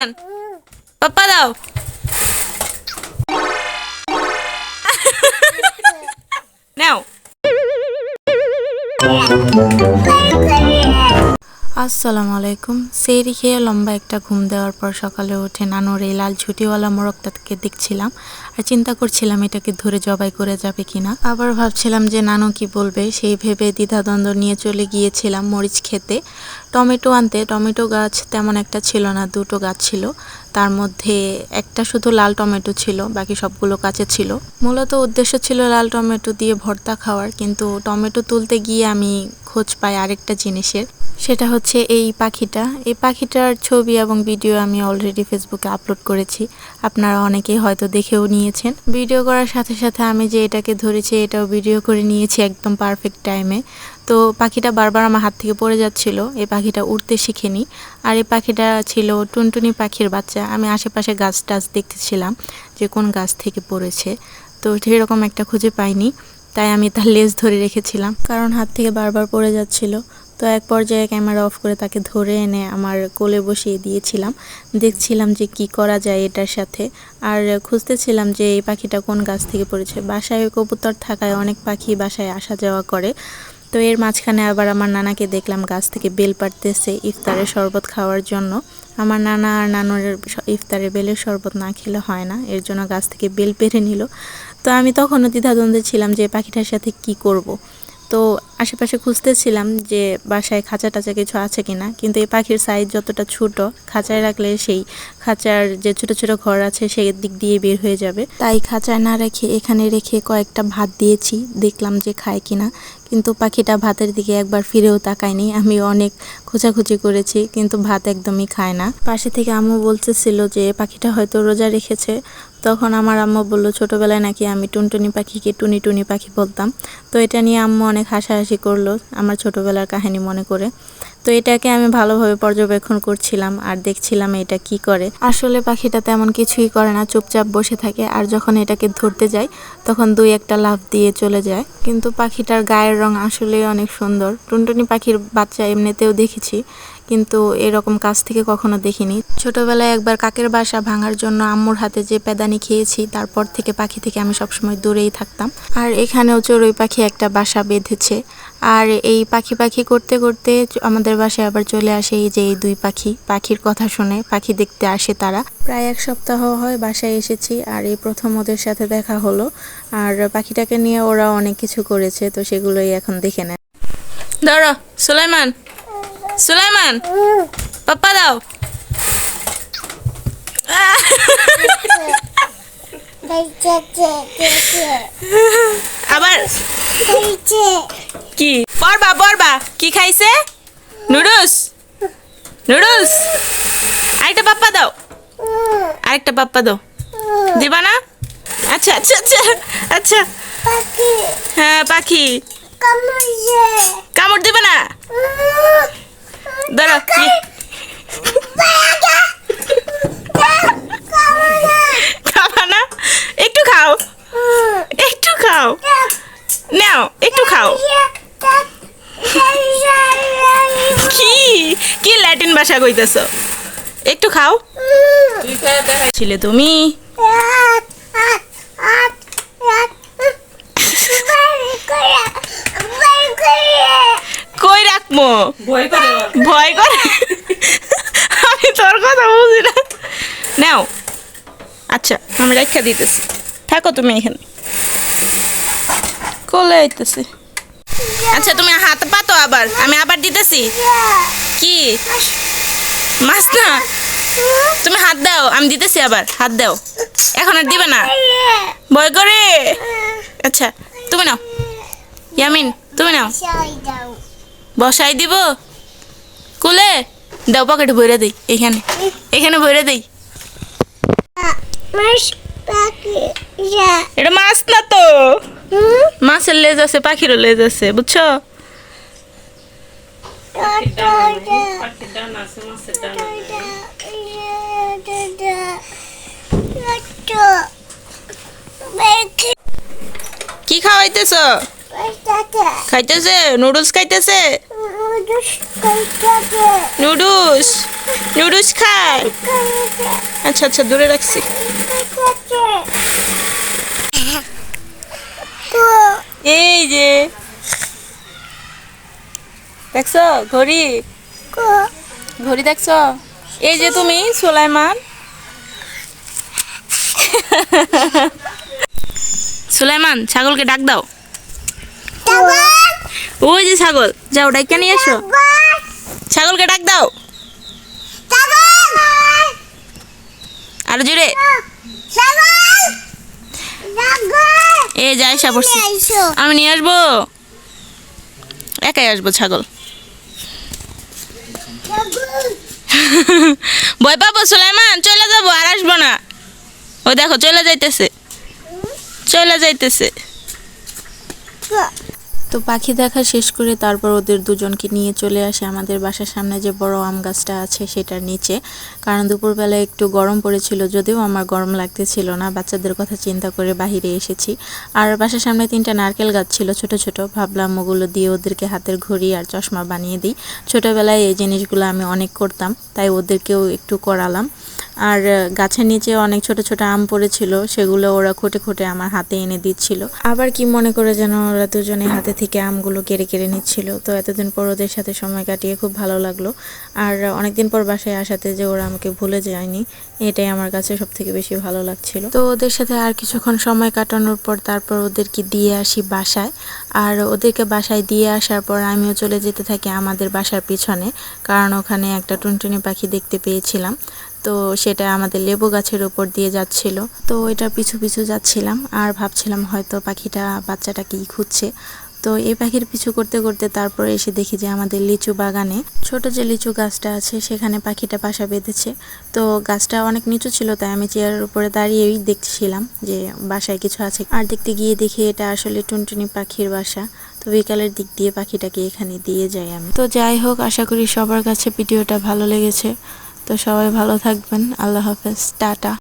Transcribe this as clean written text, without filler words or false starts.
পাপ্পা দাও। নাও। আসসালামু আলাইকুম। সেহরি খেয়ে লম্বা একটা ঘুম দেওয়ার পর সকালে উঠে নানুর এই লাল ঝুঁটিওয়ালা মোরগটাকে দেখছিলাম আর চিন্তা করছিলাম এটাকে ধরে জবাই করে যাবে কিনা। আবার ভাবছিলাম যে নানু কি বলবে, সেই ভেবে দ্বিধাদ্বন্দ্ব নিয়ে চলে গিয়েছিলাম মরিচ খেতে, টমেটো আনতে। টমেটো গাছ তেমন একটা ছিল না, দুটো গাছ ছিল, তার মধ্যে একটা শুধু লাল টমেটো ছিল, বাকি সবগুলো কাঁচা ছিল। মূলত উদ্দেশ্য ছিল লাল টমেটো দিয়ে ভর্তা খাওয়ার, কিন্তু টমেটো তুলতে গিয়ে আমি খোঁজ পাই আরেকটা জিনিসের। সেটা হচ্ছে এই পাখিটার ছবি এবং ভিডিও আমি অলরেডি ফেসবুকে আপলোড করেছি, আপনারা অনেকেই হয়তো দেখেও নিয়েছেন। ভিডিও করার সাথে সাথে আমি যে এটাকে ধরেছি এটাও ভিডিও করে নিয়েছি একদম পারফেক্ট টাইমে। তো পাখিটা বারবার আমার হাত থেকে পড়ে যাচ্ছিল। এই পাখিটা উড়তে শিখেনি, আর এই পাখিটা ছিল টুনটুনি পাখির বাচ্চা। আমি আশেপাশে গাছ টাছ দেখতেছিলাম যে কোন গাছ থেকে পড়েছে, তো সেরকম একটা খুঁজে পাইনি, তাই আমি তার লেজ ধরে রেখেছিলাম, কারণ হাত থেকে বারবার পড়ে যাচ্ছিল। তো এক পর্যায়ে ক্যামেরা অফ করে তাকে ধরে এনে আমার কোলে বসিয়ে দিয়েছিলাম, দেখছিলাম যে কি করা যায় এটার সাথে। আর খুঁজতেছিলাম যে এই পাখিটা কোন গাছ থেকে পড়েছে। বাসায় কবুতর থাকায় অনেক পাখি বাসায় আসা যাওয়া করে। তো এর মাঝখানে আবার আমার নানাকে দেখলাম গাছ থেকে বেল পাড়তেছে ইফতারের শরবত খাওয়ার জন্য। আমার নানা আর নানুর ইফতারে বেলের শরবত না খেলে হয় না, এর জন্য গাছ থেকে বেল পেড়ে নিল। তো আমি তখনও দ্বিধাদ্বন্দ্বে ছিলাম যে পাখিটার সাথে কি করব। তো আশেপাশে খুঁজতেছিলাম যে বাসায় খাঁচা টাচা কিছু আছে কিনা, কিন্তু এই পাখির সাইজ যতটা ছোট, খাঁচায় রাখলে সেই খাঁচার যে ছোট ছোট ঘর আছে সেই দিক দিয়ে বের হয়ে যাবে। তাই খাঁচায় না রেখে এখানে রেখে কয়েকটা ভাত দিয়েছি, দেখলাম যে খায় কিনা। কিন্তু পাখিটা ভাতের দিকে একবার ফিরেও তাকায়নি। আমি অনেক খোঁজাখুঁজি করেছি, কিন্তু ভাত একদমই খায় না। পাশে থেকে আম্মু বলতেছিল যে পাখিটা হয়তো রোজা রেখেছে। তখন আমার আম্মু বলল ছোটোবেলায় নাকি আমি টুনটুনি পাখিকে টুনি টুনি পাখি বলতাম। তো এটা নিয়ে আম্মু অনেক হাসাহাসি করলো আমার ছোটোবেলার কাহিনী মনে করে। তো এটাকে আমি ভালোভাবে পর্যবেক্ষণ করছিলাম আর দেখছিলাম এটা কি করে। আসলে পাখিটা তেমন কিছুই করে না, চুপচাপ বসে থাকে, আর যখন এটাকে ধরতে যাই তখন দুই একটা লাফ দিয়ে চলে যায়। কিন্তু পাখিটার গায়ের রং আসলে অনেক সুন্দর। টুনটুনি পাখির বাচ্চা এমনিতেও দেখেছি, কিন্তু এরকম কাছ থেকে কখনো দেখিনি। ছোটবেলায় একবার কাকের বাসা ভাঙার জন্য আম্মুর হাতে যে প্যাদানি খেয়েছি, তারপর থেকে পাখি থেকে আমি সবসময় দূরেই থাকতাম। আর এখানেও চড়ুই পাখি একটা বাসা বেঁধেছে। আর এই পাখি করতে করতে আমাদের বাসায় আবার চলে আসে এই যে এই দুই পাখির কথা শুনে পাখি দেখতে আসে তারা। প্রায় এক সপ্তাহ হয় বাসায় এসেছি, আর এই প্রথম ওদের সাথে দেখা হলো। আর পাখিটাকে নিয়ে ওরা অনেক কিছু করেছে, তো সেগুলোই এখন দেখে নেয়। ধরো সুলাইমান, সুলাইমান পাপ্পা দাও। আবার কি বরবা কি খাইছে? Noodles, noodles. আরেকটা পাপ্পা দাও, আরেকটা পাপ্পা দাও। দিবা না? আচ্ছা আচ্ছা আচ্ছা আচ্ছা। হ্যাঁ পাখি কামড় দিবে না? দাঁড়া, খাবা না? একটু খাও, একটু খাও, নাও একটু খাও। কি কি ল্যাটিন ভাষা কইতেছ? একটু খাও। ছিলে তুমি? কই রাখবো? ভয় করে আমি তোর কথা বুঝি না। নাও, আচ্ছা আমি রেখা দিতেছি, থাকো তুমি এখানে। কোলে আইতেছি। আচ্ছা তুমি হাত পাতো, আবার আমি আবার দিতেছি। কি মাছ না? তুমি হাত দাও, আমি দিতেছি আবার। হাত দাও, এখন আর দিবে না, ভয় করে। আচ্ছা তুমি নাও, ইয়ামিন তুমি নাও। বসাই দিব কুলে দাও, পকেটে ভরে দেই, এখানে এখানে ভরে দেই। এটা মাছ না তো, মাছের লেজ আছে, পাখিরও লেজ আছে, বুঝছো? কি খাওয়াইতেছ? খাইতেছে নুডলস, খাইতেছে নুডলস। নুডলস খায়। আচ্ছা আচ্ছা দূরে রাখছি। এই যে দেখছো ঘড়ি, ঘড়ি দেখছো? এই যে তুমি সুলাইমান। সুলাইমান ছাগলকে ডাক দাও। ওই যে ছাগল, যাও ডাইকা নিয়ে এসো। ছাগলকে ডাক দাও আরো জোরে। এই যে আয়সা পড়ছি, আমি নিয়ে আসবো, একাই আসবো। ছাগল ভয় পাবো সুলাইমান, চলে যাবো আর আসবো না। ওই দেখো চলে যাইতেছে, চলে যাইতেছে। তো পাখি দেখা শেষ করে তারপর ওদের দুজনকে নিয়ে চলে আসে আমাদের বাসার সামনে যে বড় আম গাছটা আছে সেটার নিচে, কারণ দুপুরবেলা একটু গরম পড়েছিল, যদিও আমার গরম লাগতেছিল না, বাচ্চাদের কথা চিন্তা করে বাহিরে এসেছি। আর বাসার সামনে 3টা নারকেল গাছ ছিল ছোট ছোট, ভাবলাম ওগুলো দিয়ে ওদেরকে হাতের ঘড়ি আর চশমা বানিয়ে দিই। ছোটোবেলায় এই জিনিসগুলো আমি অনেক করতাম, তাই ওদেরকেও একটু করালাম। আর গাছের নিচে অনেক ছোট ছোট আম পড়েছিল, সেগুলো ওরা খুঁটে খুঁটে আমার হাতে এনে দিচ্ছিল। আবার কি মনে করে যেন ওরা দুজনে হাতে থেকে আমগুলো কেড়ে কেড়ে নিচ্ছিল। তো এতদিন পর ওদের সাথে সময় কাটিয়ে খুব ভালো লাগলো। আর অনেকদিন পর বাসায় আসাতে যে ওরা আমাকে ভুলে যায়নি, এটাই আমার কাছে সব থেকে বেশি ভালো লাগছিল। তো ওদের সাথে আর কিছুক্ষণ সময় কাটানোর পর তারপর ওদেরকে দিয়ে আসি বাসায়। আর ওদেরকে বাসায় দিয়ে আসার পর আমিও চলে যেতে থাকি আমাদের বাসার পিছনে, কারণ ওখানে একটা টুনটুনি পাখি দেখতে পেয়েছিলাম। তো সেটা আমাদের লেবু গাছের উপর দিয়ে যাচ্ছিল, তো এটা পিছু পিছু যাচ্ছিলাম আর ভাবছিলাম হয়তো পাখিটা বাচ্চাটা কি খুঁজছে। তো এই পাখির পিছু করতে করতে তারপর এসে দেখি যে আমাদের লিচু বাগানে ছোট যে লিচু গাছটা আছে সেখানে পাখিটা বাসা বেঁধেছে। তো গাছটা অনেক নিচু ছিল, তাই আমি চেয়ারের উপরে দাঁড়িয়েই দেখছিলাম যে বাসায় কিছু আছে। আর দেখতে গিয়ে দেখি এটা আসলে টুনটুনি পাখির বাসা। তো বিকালের দিক দিয়ে পাখিটাকে এখানে দিয়ে যাই আমি। তো যাই হোক, আশা করি সবার কাছে ভিডিওটা ভালো লেগেছে। তো সবাই ভালো থাকবেন, আল্লাহ হাফেজ, টাটা।